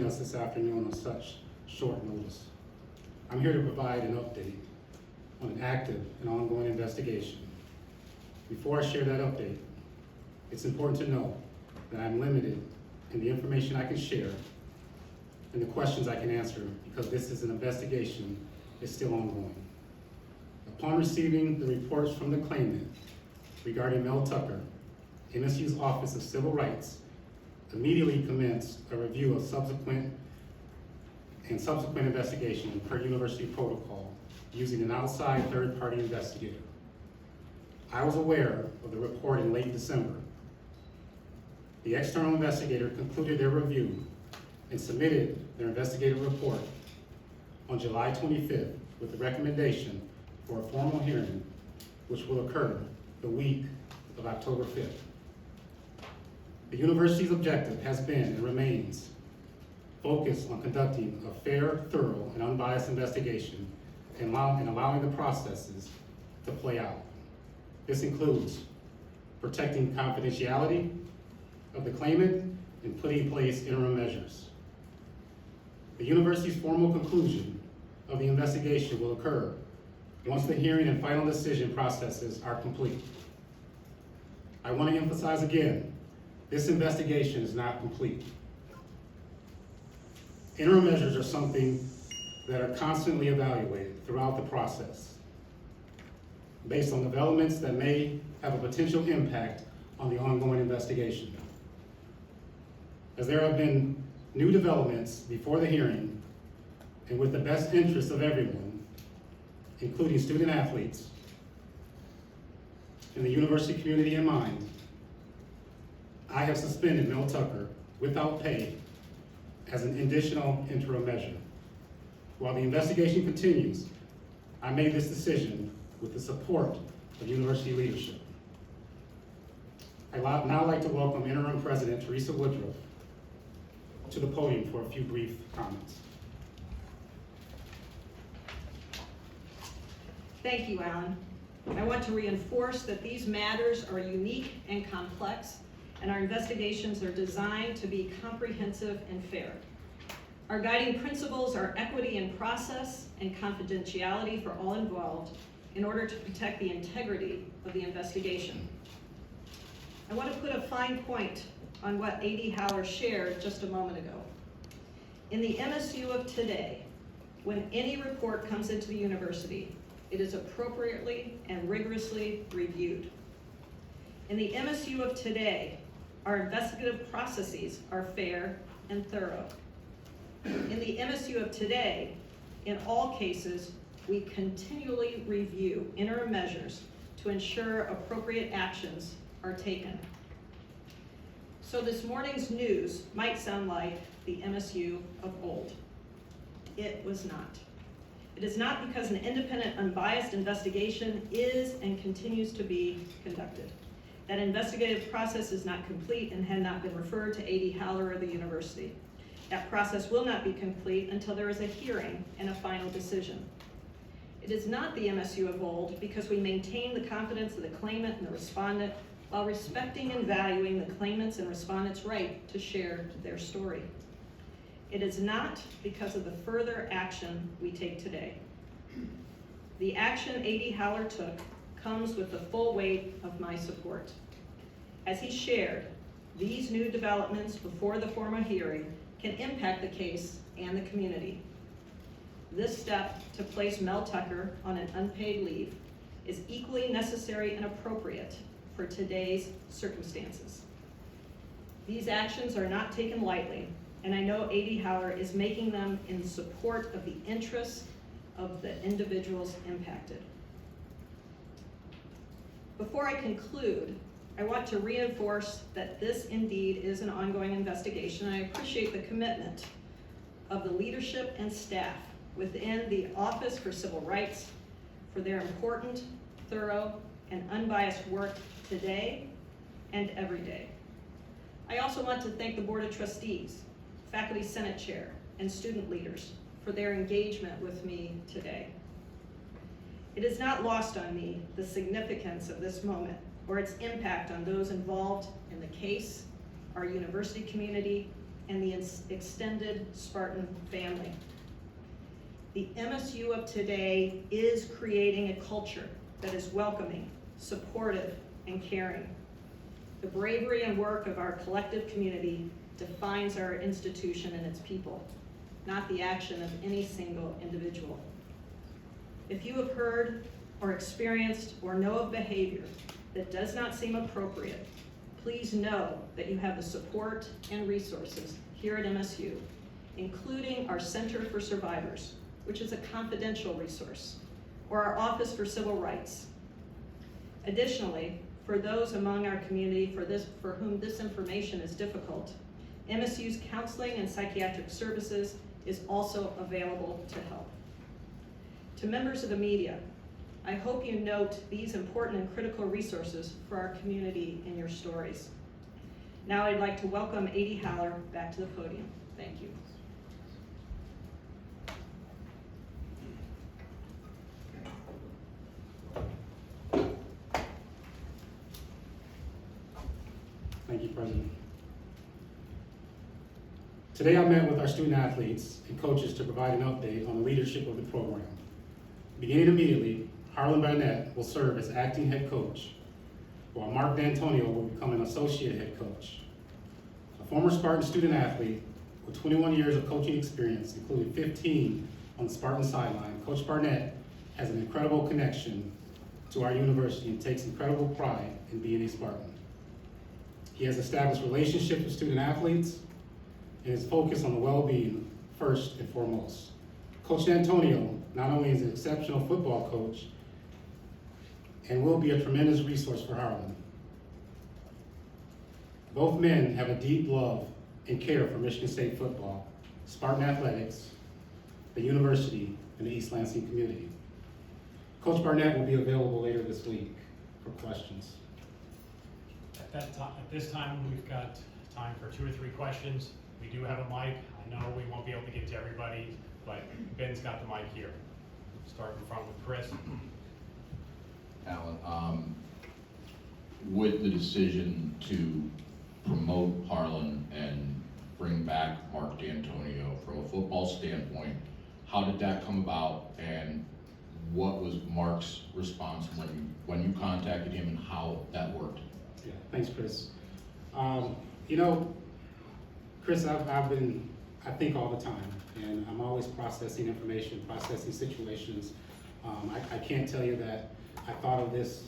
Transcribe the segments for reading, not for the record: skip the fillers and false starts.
us this afternoon on such short notice. I'm here to provide an update on an active and ongoing investigation. Before I share that update, it's important to know that I'm limited in the information I can share and the questions I can answer because this is an investigation that's still ongoing. Upon receiving the reports from the claimant regarding Mel Tucker, MSU's Office of Civil Rights immediately commenced a review of subsequent investigation per university protocol using an outside third-party investigator. I was aware of the report in late December. The external investigator concluded their review and submitted their investigative report on July 25th with the recommendation for a formal hearing, which will occur the week of October 5th. The university's objective has been and remains focused on conducting a fair, thorough, and unbiased investigation and allowing the processes to play out. This includes protecting confidentiality of the claimant and putting in place interim measures. The university's formal conclusion of the investigation will occur once the hearing and final decision processes are complete. I want to emphasize again, this investigation is not complete. Interim measures are something that are constantly evaluated throughout the process based on developments that may have a potential impact on the ongoing investigation. As there have been new developments before the hearing and with the best interest of everyone, including student athletes and the university community in mind, I have suspended Mel Tucker without pay as an additional interim measure. While the investigation continues, I made this decision with the support of university leadership. I'd now like to welcome Interim President Teresa Woodruff to the podium for a few brief comments. Thank you, Alan. I want to reinforce that these matters are unique and complex, and our investigations are designed to be comprehensive and fair. Our guiding principles are equity in process and confidentiality for all involved in order to protect the integrity of the investigation. I want to put a fine point on what A.D. Haller shared just a moment ago. In the MSU of today, when any report comes into the university, it is appropriately and rigorously reviewed. In the MSU of today, our investigative processes are fair and thorough. In the MSU of today, in all cases, we continually review interim measures to ensure appropriate actions are taken. So this morning's news might sound like the MSU of old. It was not. It is not because an independent, unbiased investigation is and continues to be conducted. That investigative process is not complete and had not been referred to A.D. Haller or the university. That process will not be complete until there is a hearing and a final decision. It is not the MSU of old because we maintain the confidence of the claimant and the respondent while respecting and valuing the claimant's and respondent's right to share their story. It is not because of the further action we take today. The action A.D. Haller took comes with the full weight of my support. As he shared, these new developments before the formal hearing can impact the case and the community. This step to place Mel Tucker on an unpaid leave is equally necessary and appropriate for today's circumstances. These actions are not taken lightly, and I know A.D. Haller is making them in support of the interests of the individuals impacted. Before I conclude, I want to reinforce that this indeed is an ongoing investigation, and I appreciate the commitment of the leadership and staff within the Office for Civil Rights for their important, thorough, and unbiased work today and every day. I also want to thank the Board of Trustees, Faculty Senate Chair, and student leaders for their engagement with me today. It is not lost on me the significance of this moment or its impact on those involved in the case, our university community, and the extended Spartan family. The MSU of today is creating a culture that is welcoming, supportive, and caring. The bravery and work of our collective community defines our institution and its people, not the action of any single individual. If you have heard or experienced or know of behavior that does not seem appropriate, please know that you have the support and resources here at MSU, including our Center for Survivors, which is a confidential resource, or our Office for Civil Rights. Additionally, for those among our community for whom this information is difficult, MSU's counseling and psychiatric services is also available to help. To members of the media, I hope you note these important and critical resources for our community in your stories. Now I'd like to welcome A.D. Haller back to the podium. Thank you. Thank you, President. Today I met with our student athletes and coaches to provide an update on the leadership of the program. Beginning immediately, Harlon Barnett will serve as acting head coach, while Mark Dantonio will become an associate head coach. A former Spartan student athlete with 21 years of coaching experience, including 15 on the Spartan sideline, Coach Barnett has an incredible connection to our university and takes incredible pride in being a Spartan. He has established relationships with student athletes and is focused on the well-being first and foremost. Coach Dantonio not only is an exceptional football coach and will be a tremendous resource for Harlon. Both men have a deep love and care for Michigan State football, Spartan athletics, the university, and the East Lansing community. Coach Barnett will be available later this week for questions. At this time, we've got time for 2 or 3 questions. We do have a mic. I know we won't be able to get to everybody, but Ben's got the mic here. Start in front with Chris. Alan, with the decision to promote Harlon and bring back Mark Dantonio from a football standpoint, how did that come about, and what was Mark's response when you contacted him, and how that worked? Yeah, thanks, Chris. You know, Chris, I think all the time, and I'm always processing information, processing situations. I can't tell you that I thought of this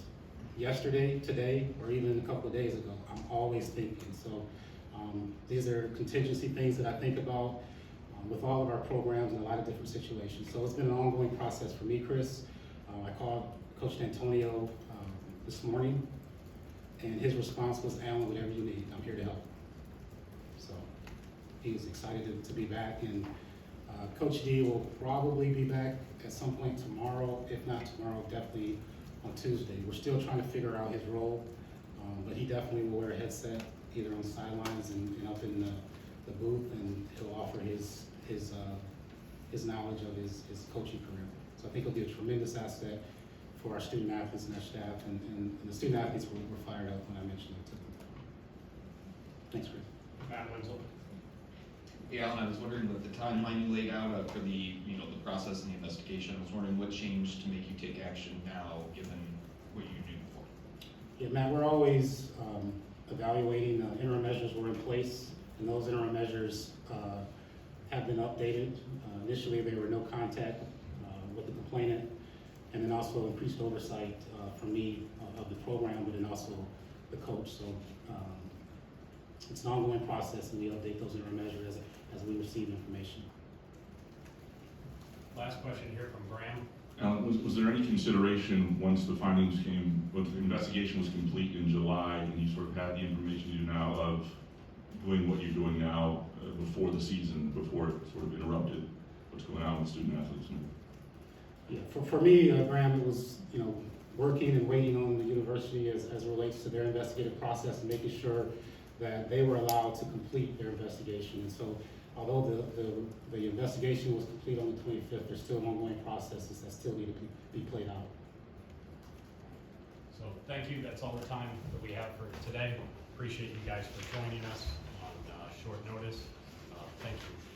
yesterday, today, or even a couple of days ago. I'm always thinking. So these are contingency things that I think about with all of our programs in a lot of different situations. So it's been an ongoing process for me, Chris. I called Coach Dantonio this morning, and his response was, "Alan, whatever you need, I'm here to help." So he was excited to be back, and Coach D will probably be back at some point tomorrow. If not tomorrow, definitely on Tuesday. We're still trying to figure out his role, but he definitely will wear a headset either on the sidelines and up in the booth, and he'll offer his knowledge of his coaching career. So I think it'll be a tremendous asset for our student athletes and our staff, and the student athletes were fired up when I mentioned it to them. Thanks, Chris. Matt Wenzel. Yeah, Alan, I was wondering what the timeline you laid out for the process and the investigation. I was wondering what changed to make you take action now, given what you knew before. Yeah, Matt, we're always evaluating. Interim measures were in place, and those interim measures have been updated. Initially, there were no contact with the complainant, and then also increased oversight from me of the program, but then also the coach. So it's an ongoing process, and we update those interim measures as we receive information. Last question here from Graham. Was there any consideration once the findings came, once the investigation was complete in July, and you sort of had the information you do now of doing what you're doing now before the season, before it sort of interrupted what's going on with student athletes? Yeah, for me, Graham, it was working and waiting on the university as it relates to their investigative process and making sure that they were allowed to complete their investigation. And so, although the investigation was complete on the 25th, there's still ongoing processes that still need to be played out. So thank you. That's all the time that we have for today. Appreciate you guys for joining us on short notice. Thank you.